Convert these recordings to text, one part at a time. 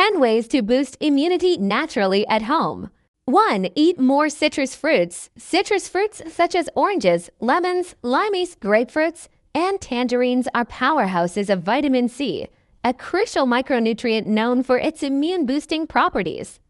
10 ways to boost immunity naturally at home. 1. Eat more citrus fruits. Citrus fruits such as oranges, lemons, limes, grapefruits, and tangerines are powerhouses of vitamin C, a crucial micronutrient known for its immune-boosting properties.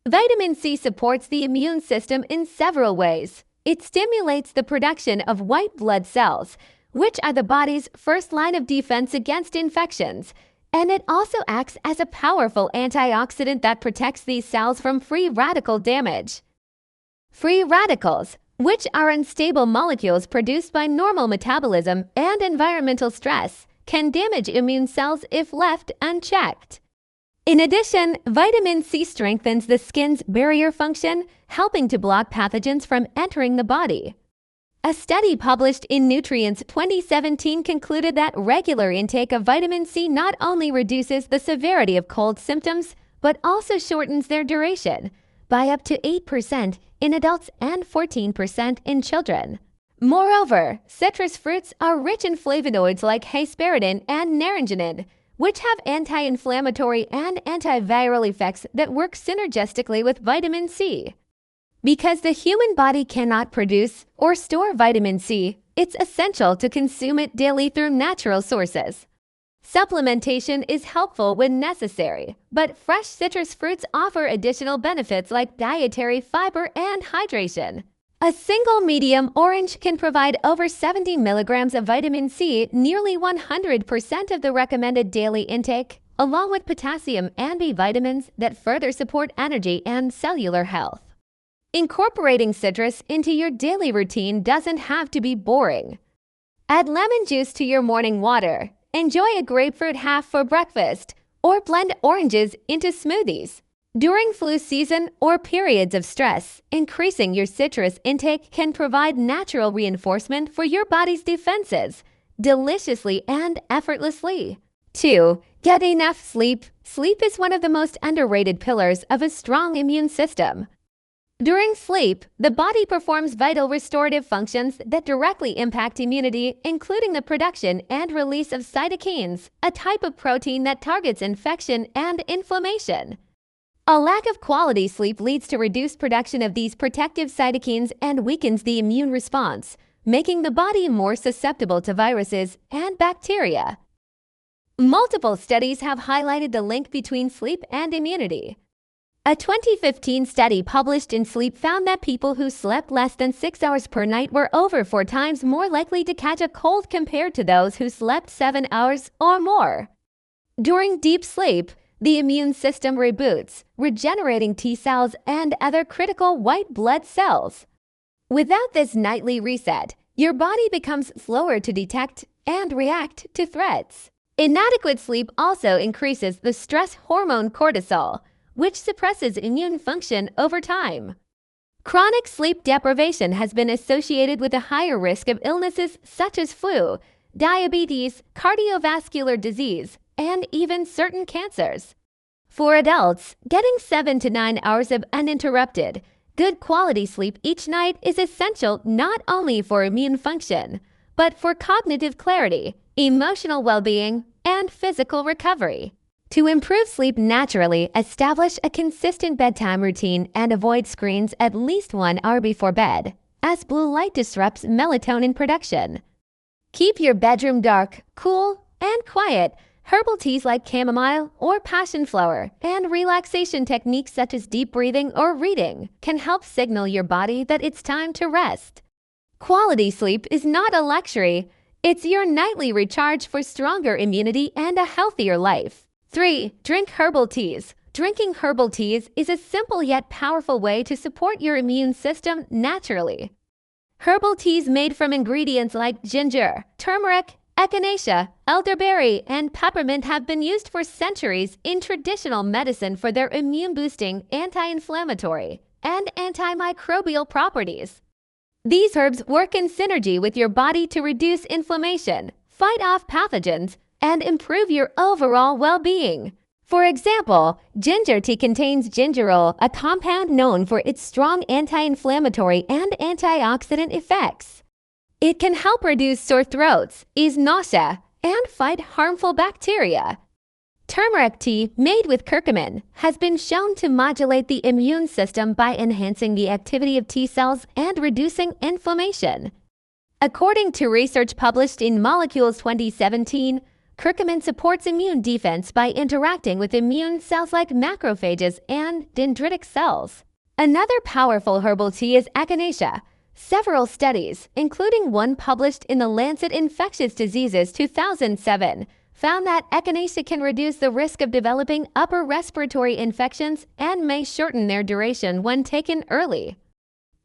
Vitamin C supports the immune system in several ways. It stimulates the production of white blood cells, which are the body's first line of defense against infections, and it also acts as a powerful antioxidant that protects these cells from free radical damage. Free radicals, which are unstable molecules produced by normal metabolism and environmental stress, can damage immune cells if left unchecked. In addition, vitamin C strengthens the skin's barrier function, helping to block pathogens from entering the body. A study published in Nutrients 2017 concluded that regular intake of vitamin C not only reduces the severity of cold symptoms, but also shortens their duration by up to 8% in adults and 14% in children. Moreover, citrus fruits are rich in flavonoids like hesperidin and naringenin, which have anti-inflammatory and antiviral effects that work synergistically with vitamin C. Because the human body cannot produce or store vitamin C, it's essential to consume it daily through natural sources. Supplementation is helpful when necessary, but fresh citrus fruits offer additional benefits like dietary fiber and hydration. A single medium orange can provide over 70 milligrams of vitamin C, nearly 100% of the recommended daily intake, along with potassium and B vitamins that further support energy and cellular health. Incorporating citrus into your daily routine doesn't have to be boring. Add lemon juice to your morning water, enjoy a grapefruit half for breakfast, or blend oranges into smoothies. During flu season or periods of stress, increasing your citrus intake can provide natural reinforcement for your body's defenses, deliciously and effortlessly. 2. Get enough sleep. Sleep is one of the most underrated pillars of a strong immune system. During sleep, the body performs vital restorative functions that directly impact immunity, including the production and release of cytokines, a type of protein that targets infection and inflammation. A lack of quality sleep leads to reduced production of these protective cytokines and weakens the immune response, making the body more susceptible to viruses and bacteria. Multiple studies have highlighted the link between sleep and immunity. A 2015 study published in Sleep found that people who slept less than 6 hours per night were over 4 times more likely to catch a cold compared to those who slept 7 hours or more. During deep sleep, the immune system reboots, regenerating T cells and other critical white blood cells. Without this nightly reset, your body becomes slower to detect and react to threats. Inadequate sleep also increases the stress hormone cortisol, which suppresses immune function over time. Chronic sleep deprivation has been associated with a higher risk of illnesses such as flu, diabetes, cardiovascular disease, and even certain cancers. For adults, getting 7 to 9 hours of uninterrupted, good quality sleep each night is essential not only for immune function, but for cognitive clarity, emotional well-being, and physical recovery. To improve sleep naturally, establish a consistent bedtime routine and avoid screens at least 1 hour before bed, as blue light disrupts melatonin production. Keep your bedroom dark, cool, and quiet. Herbal teas like chamomile or passion flower and relaxation techniques such as deep breathing or reading can help signal your body that it's time to rest. Quality sleep is not a luxury. It's your nightly recharge for stronger immunity and a healthier life. 3. Drink herbal teas. Drinking herbal teas is a simple yet powerful way to support your immune system naturally. Herbal teas made from ingredients like ginger, turmeric, echinacea, elderberry, and peppermint have been used for centuries in traditional medicine for their immune-boosting, anti-inflammatory, and antimicrobial properties. These herbs work in synergy with your body to reduce inflammation, fight off pathogens, and improve your overall well-being. For example, ginger tea contains gingerol, a compound known for its strong anti-inflammatory and antioxidant effects. It can help reduce sore throats, ease nausea, and fight harmful bacteria. Turmeric tea made with curcumin has been shown to modulate the immune system by enhancing the activity of T cells and reducing inflammation. According to research published in Molecules 2017, curcumin supports immune defense by interacting with immune cells like macrophages and dendritic cells. Another powerful herbal tea is echinacea. Several studies, including one published in the Lancet Infectious Diseases 2007, found that echinacea can reduce the risk of developing upper respiratory infections and may shorten their duration when taken early.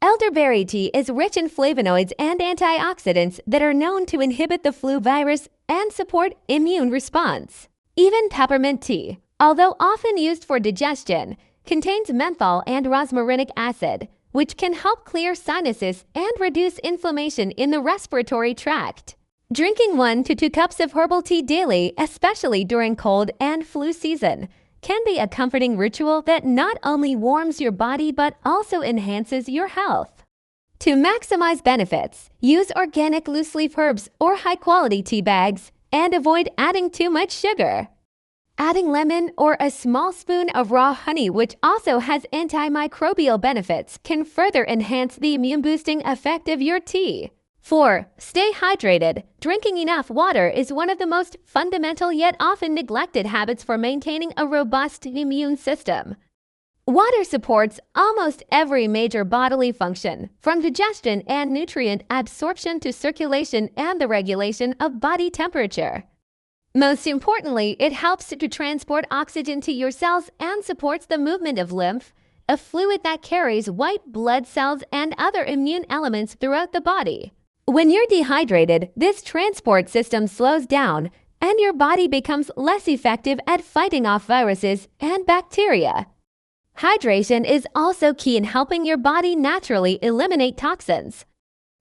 Elderberry tea is rich in flavonoids and antioxidants that are known to inhibit the flu virus and support immune response. Even peppermint tea, although often used for digestion, contains menthol and rosmarinic acid, which can help clear sinuses and reduce inflammation in the respiratory tract. Drinking 1 to 2 cups of herbal tea daily, especially during cold and flu season, can be a comforting ritual that not only warms your body but also enhances your health. To maximize benefits, use organic loose-leaf herbs or high-quality tea bags and avoid adding too much sugar. Adding lemon or a small spoon of raw honey, which also has antimicrobial benefits, can further enhance the immune-boosting effect of your tea. 4. Stay hydrated. Drinking enough water is one of the most fundamental yet often neglected habits for maintaining a robust immune system. Water supports almost every major bodily function, from digestion and nutrient absorption to circulation and the regulation of body temperature. Most importantly, it helps to transport oxygen to your cells and supports the movement of lymph, a fluid that carries white blood cells and other immune elements throughout the body. When you're dehydrated, this transport system slows down and your body becomes less effective at fighting off viruses and bacteria. Hydration is also key in helping your body naturally eliminate toxins.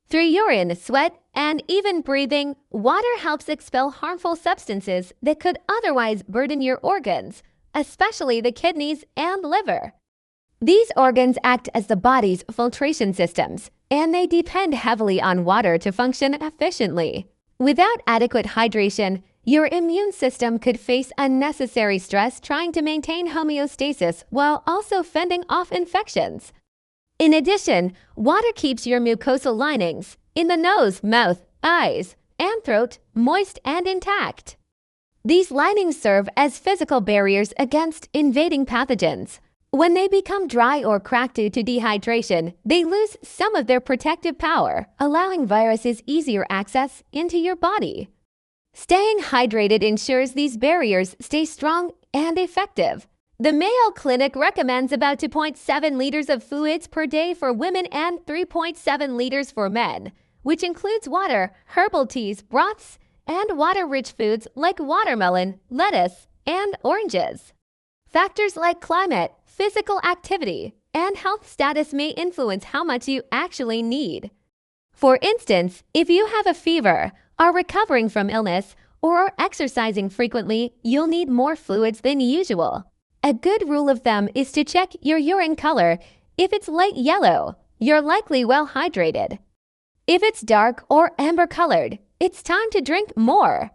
Through urine, sweat, and even breathing, water helps expel harmful substances that could otherwise burden your organs, especially the kidneys and liver. These organs act as the body's filtration systems, and they depend heavily on water to function efficiently. Without adequate hydration, your immune system could face unnecessary stress trying to maintain homeostasis while also fending off infections. In addition, water keeps your mucosal linings in the nose, mouth, eyes, and throat moist and intact. These linings serve as physical barriers against invading pathogens. When they become dry or cracked due to dehydration, they lose some of their protective power, allowing viruses easier access into your body. Staying hydrated ensures these barriers stay strong and effective. The Mayo Clinic recommends about 2.7 liters of fluids per day for women and 3.7 liters for men, which includes water, herbal teas, broths, and water-rich foods like watermelon, lettuce, and oranges. Factors like climate, physical activity, and health status may influence how much you actually need. For instance, if you have a fever, are recovering from illness, or are exercising frequently, you'll need more fluids than usual. A good rule of thumb is to check your urine color. If it's light yellow, you're likely well hydrated. If it's dark or amber colored, it's time to drink more.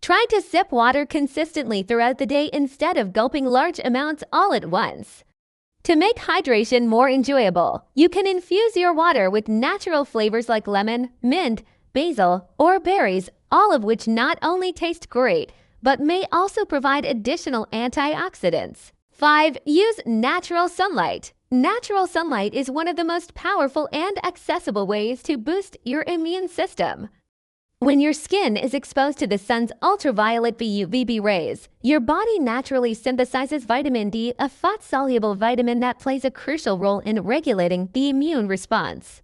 Try to sip water consistently throughout the day instead of gulping large amounts all at once. To make hydration more enjoyable, you can infuse your water with natural flavors like lemon, mint, basil, or berries, all of which not only taste great, but may also provide additional antioxidants. 5. Use natural sunlight. Natural sunlight is one of the most powerful and accessible ways to boost your immune system. When your skin is exposed to the sun's ultraviolet UVB rays, your body naturally synthesizes vitamin D, a fat-soluble vitamin that plays a crucial role in regulating the immune response.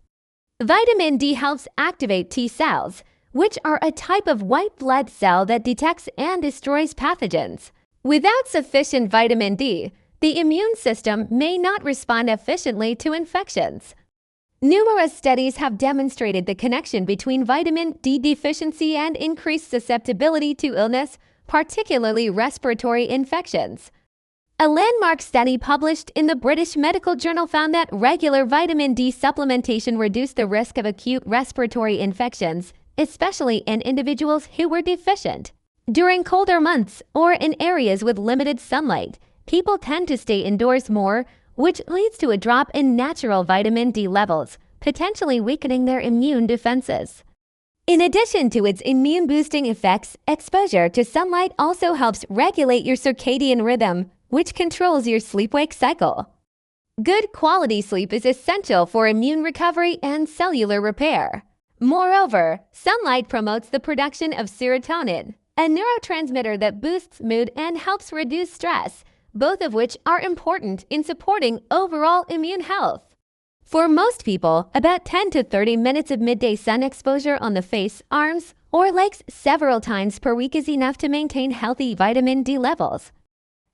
Vitamin D helps activate T cells, which are a type of white blood cell that detects and destroys pathogens. Without sufficient vitamin D, the immune system may not respond efficiently to infections. Numerous studies have demonstrated the connection between vitamin D deficiency and increased susceptibility to illness, particularly respiratory infections. A landmark study published in the British Medical Journal found that regular vitamin D supplementation reduced the risk of acute respiratory infections, especially in individuals who were deficient. During colder months or in areas with limited sunlight, people tend to stay indoors more, which leads to a drop in natural vitamin D levels, potentially weakening their immune defenses. In addition to its immune-boosting effects, exposure to sunlight also helps regulate your circadian rhythm, which controls your sleep-wake cycle. Good quality sleep is essential for immune recovery and cellular repair. Moreover, sunlight promotes the production of serotonin, a neurotransmitter that boosts mood and helps reduce stress, both of which are important in supporting overall immune health. For most people, about 10 to 30 minutes of midday sun exposure on the face, arms, or legs several times per week is enough to maintain healthy vitamin D levels.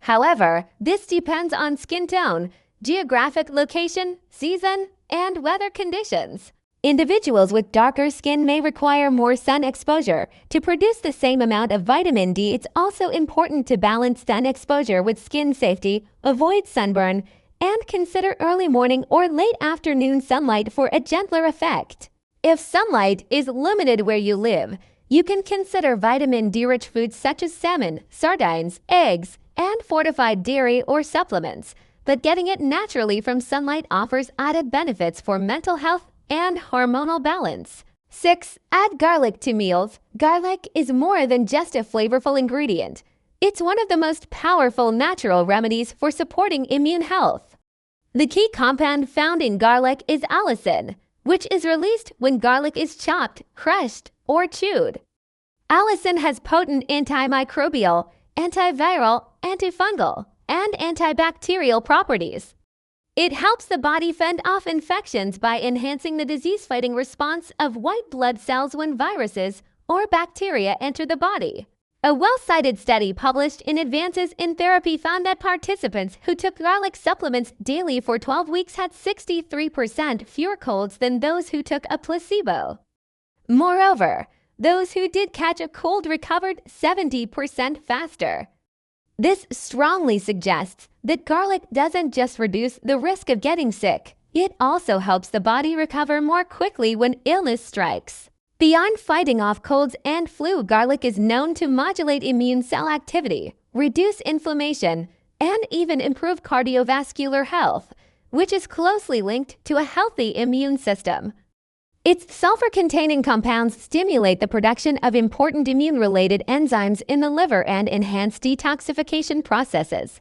However, this depends on skin tone, geographic location, season, and weather conditions. Individuals with darker skin may require more sun exposure. To produce the same amount of vitamin D, it's also important to balance sun exposure with skin safety, avoid sunburn, and consider early morning or late afternoon sunlight for a gentler effect. If sunlight is limited where you live, you can consider vitamin D-rich foods such as salmon, sardines, eggs, and fortified dairy or supplements, but getting it naturally from sunlight offers added benefits for mental health and hormonal balance. 6. Add garlic to meals. Garlic is more than just a flavorful ingredient. It's one of the most powerful natural remedies for supporting immune health. The key compound found in garlic is allicin, which is released when garlic is chopped, crushed, or chewed. Allicin has potent antimicrobial, antiviral, antifungal, and antibacterial properties. It helps the body fend off infections by enhancing the disease-fighting response of white blood cells when viruses or bacteria enter the body. A well-cited study published in Advances in Therapy found that participants who took garlic supplements daily for 12 weeks had 63% fewer colds than those who took a placebo. Moreover, those who did catch a cold recovered 70% faster. This strongly suggests that garlic doesn't just reduce the risk of getting sick, it also helps the body recover more quickly when illness strikes. Beyond fighting off colds and flu, garlic is known to modulate immune cell activity, reduce inflammation, and even improve cardiovascular health, which is closely linked to a healthy immune system. Its sulfur-containing compounds stimulate the production of important immune-related enzymes in the liver and enhance detoxification processes.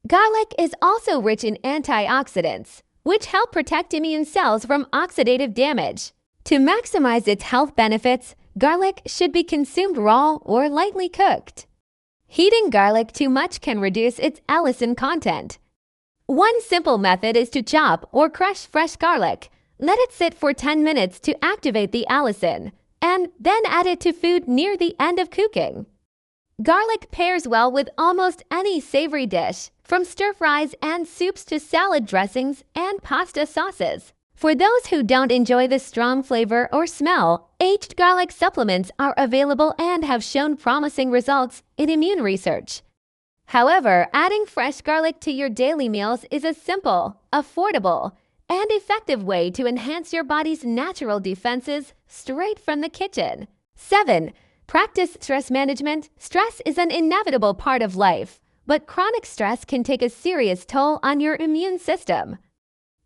Garlic is also rich in antioxidants, which help protect immune cells from oxidative damage. To maximize its health benefits, garlic should be consumed raw or lightly cooked. Heating garlic too much can reduce its allicin content. One simple method is to chop or crush fresh garlic. Let it sit for 10 minutes to activate the allicin, and then add it to food near the end of cooking. Garlic pairs well with almost any savory dish, from stir-fries and soups to salad dressings and pasta sauces. For those who don't enjoy the strong flavor or smell, aged garlic supplements are available and have shown promising results in immune research. However, adding fresh garlic to your daily meals is a simple, affordable, and effective way to enhance your body's natural defenses straight from the kitchen. 7. Practice stress management. Stress is an inevitable part of life, but chronic stress can take a serious toll on your immune system.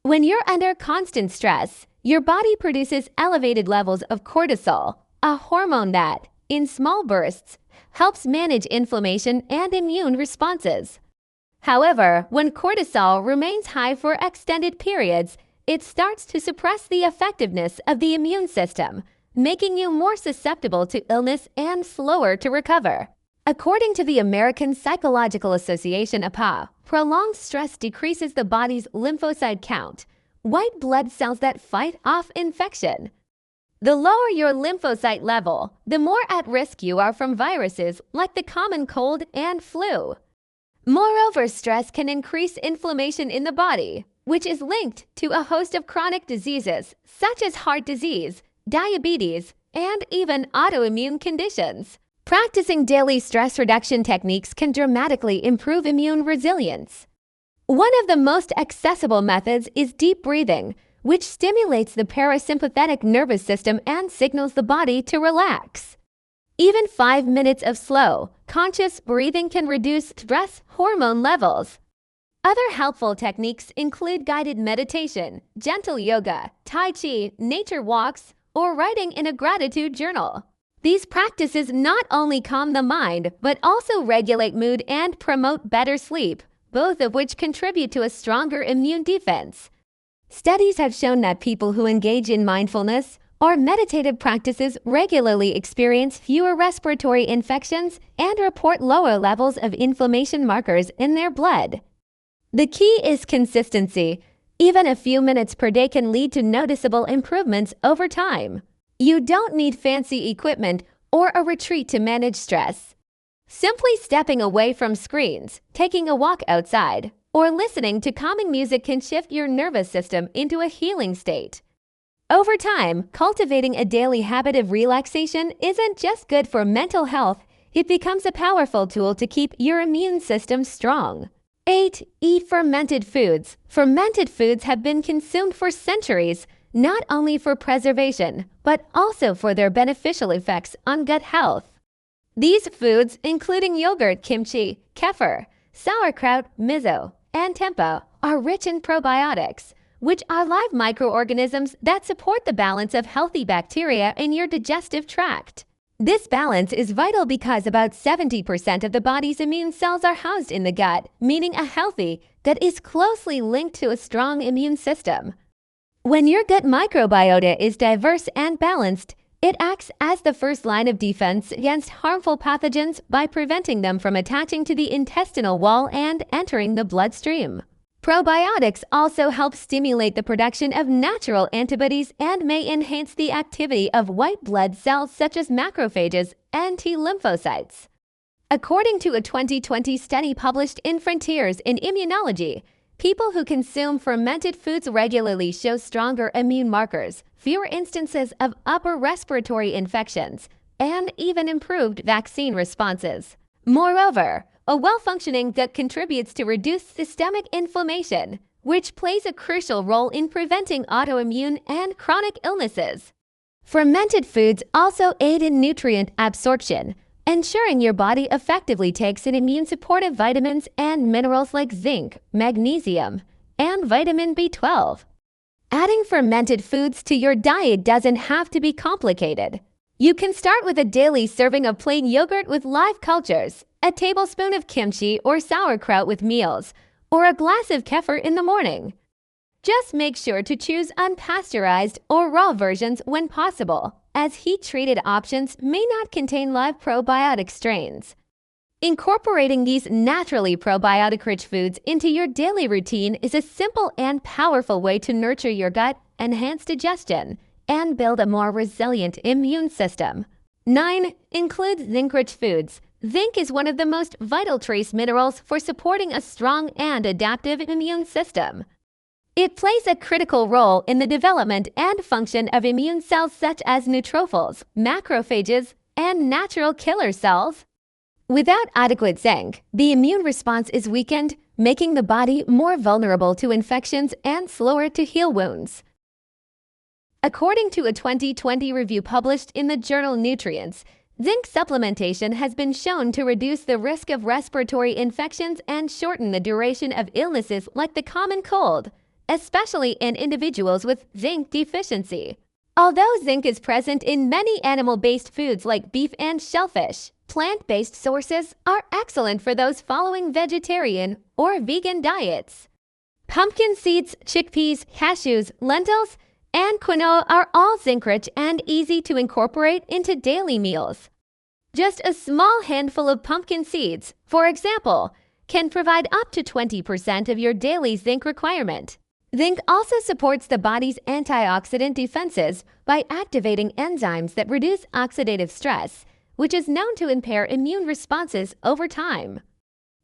When you're under constant stress, your body produces elevated levels of cortisol, a hormone that, in small bursts, helps manage inflammation and immune responses. However, when cortisol remains high for extended periods, it starts to suppress the effectiveness of the immune system, making you more susceptible to illness and slower to recover. According to the American Psychological Association (APA), prolonged stress decreases the body's lymphocyte count, white blood cells that fight off infection. The lower your lymphocyte level, the more at risk you are from viruses like the common cold and flu. Moreover, stress can increase inflammation in the body, which is linked to a host of chronic diseases such as heart disease, diabetes, and even autoimmune conditions. Practicing daily stress reduction techniques can dramatically improve immune resilience. One of the most accessible methods is deep breathing, which stimulates the parasympathetic nervous system and signals the body to relax. Even 5 minutes of slow, conscious breathing can reduce stress hormone levels. Other helpful techniques include guided meditation, gentle yoga, tai chi, nature walks, or writing in a gratitude journal. These practices not only calm the mind, but also regulate mood and promote better sleep, both of which contribute to a stronger immune defense. Studies have shown that people who engage in mindfulness or meditative practices regularly experience fewer respiratory infections and report lower levels of inflammation markers in their blood. The key is consistency. Even a few minutes per day can lead to noticeable improvements over time. You don't need fancy equipment or a retreat to manage stress. Simply stepping away from screens, taking a walk outside, or listening to calming music can shift your nervous system into a healing state. Over time, cultivating a daily habit of relaxation isn't just good for mental health, it becomes a powerful tool to keep your immune system strong. 8. Eat fermented foods. Fermented foods have been consumed for centuries, not only for preservation, but also for their beneficial effects on gut health. These foods, including yogurt, kimchi, kefir, sauerkraut, miso, and tempeh, are rich in probiotics, which are live microorganisms that support the balance of healthy bacteria in your digestive tract. This balance is vital because about 70% of the body's immune cells are housed in the gut, meaning a healthy gut is closely linked to a strong immune system. When your gut microbiota is diverse and balanced, it acts as the first line of defense against harmful pathogens by preventing them from attaching to the intestinal wall and entering the bloodstream. Probiotics also help stimulate the production of natural antibodies and may enhance the activity of white blood cells such as macrophages and T lymphocytes. According to a 2020 study published in Frontiers in Immunology, people who consume fermented foods regularly show stronger immune markers, fewer instances of upper respiratory infections, and even improved vaccine responses. Moreover, a well-functioning gut contributes to reduced systemic inflammation, which plays a crucial role in preventing autoimmune and chronic illnesses. Fermented foods also aid in nutrient absorption, ensuring your body effectively takes in immune-supportive vitamins and minerals like zinc, magnesium, and vitamin B12. Adding fermented foods to your diet doesn't have to be complicated. You can start with a daily serving of plain yogurt with live cultures, a tablespoon of kimchi or sauerkraut with meals, or a glass of kefir in the morning. Just make sure to choose unpasteurized or raw versions when possible, as heat-treated options may not contain live probiotic strains. Incorporating these naturally probiotic-rich foods into your daily routine is a simple and powerful way to nurture your gut, enhance digestion, and build a more resilient immune system. 9. Include zinc-rich foods. Zinc is one of the most vital trace minerals for supporting a strong and adaptive immune system. It plays a critical role in the development and function of immune cells such as neutrophils, macrophages, and natural killer cells. Without adequate zinc, the immune response is weakened, making the body more vulnerable to infections and slower to heal wounds. According to a 2020 review published in the journal Nutrients, zinc supplementation has been shown to reduce the risk of respiratory infections and shorten the duration of illnesses like the common cold, especially in individuals with zinc deficiency. Although zinc is present in many animal-based foods like beef and shellfish, plant-based sources are excellent for those following vegetarian or vegan diets. Pumpkin seeds, chickpeas, cashews, lentils, and quinoa are all zinc-rich and easy to incorporate into daily meals. Just a small handful of pumpkin seeds, for example, can provide up to 20% of your daily zinc requirement. Zinc also supports the body's antioxidant defenses by activating enzymes that reduce oxidative stress, which is known to impair immune responses over time.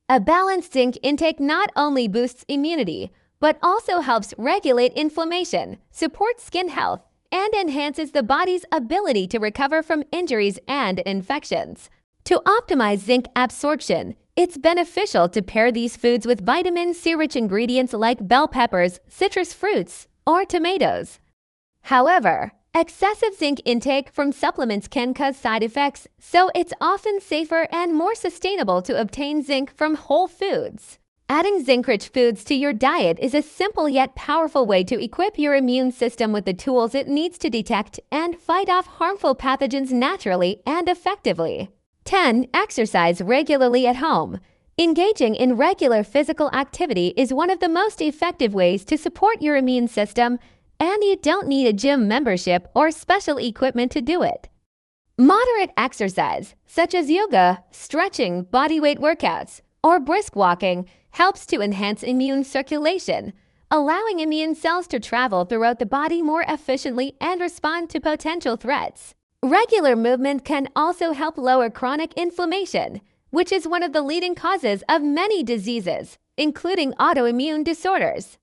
A balanced zinc intake not only boosts immunity, but also helps regulate inflammation, supports skin health, and enhances the body's ability to recover from injuries and infections. To optimize zinc absorption, it's beneficial to pair these foods with vitamin C-rich ingredients like bell peppers, citrus fruits, or tomatoes. However, Excessive zinc intake from supplements can cause side effects, so it's often safer and more sustainable to obtain zinc from whole foods. Adding zinc-rich foods to your diet is a simple yet powerful way to equip your immune system with the tools it needs to detect and fight off harmful pathogens naturally and effectively. 10. Exercise regularly at home. Engaging in regular physical activity is one of the most effective ways to support your immune system, and you don't need a gym membership or special equipment to do it. Moderate exercise, such as yoga, stretching, bodyweight workouts, or brisk walking, helps to enhance immune circulation, allowing immune cells to travel throughout the body more efficiently and respond to potential threats. Regular movement can also help lower chronic inflammation, which is one of the leading causes of many diseases, including autoimmune disorders.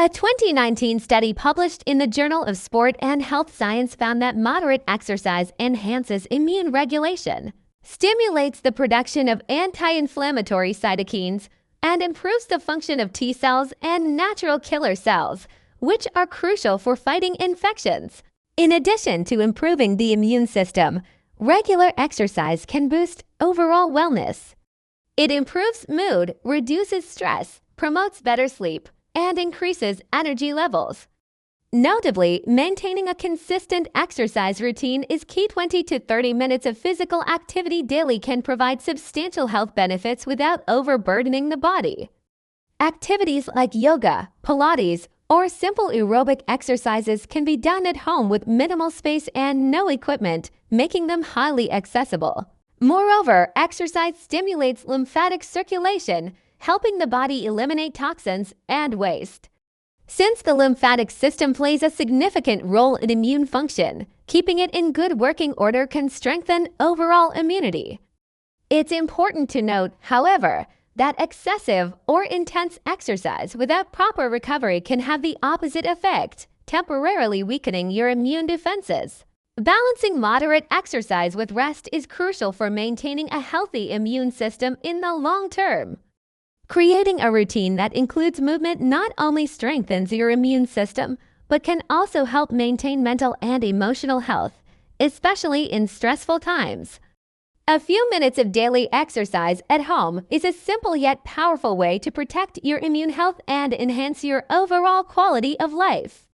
A 2019 study published in the Journal of Sport and Health Science found that moderate exercise enhances immune regulation, stimulates the production of anti-inflammatory cytokines, and improves the function of T cells and natural killer cells, which are crucial for fighting infections. In addition to improving the immune system, regular exercise can boost overall wellness. It improves mood, reduces stress, promotes better sleep, and increases energy levels. Notably, maintaining a consistent exercise routine is key. 20 to 30 minutes of physical activity daily can provide substantial health benefits without overburdening the body. Activities like yoga, Pilates, or simple aerobic exercises can be done at home with minimal space and no equipment, making them highly accessible. Moreover, exercise stimulates lymphatic circulation, helping the body eliminate toxins and waste. Since the lymphatic system plays a significant role in immune function, keeping it in good working order can strengthen overall immunity. It's important to note, however, that excessive or intense exercise without proper recovery can have the opposite effect, temporarily weakening your immune defenses. Balancing moderate exercise with rest is crucial for maintaining a healthy immune system in the long term. Creating a routine that includes movement not only strengthens your immune system, but can also help maintain mental and emotional health, especially in stressful times. A few minutes of daily exercise at home is a simple yet powerful way to protect your immune health and enhance your overall quality of life.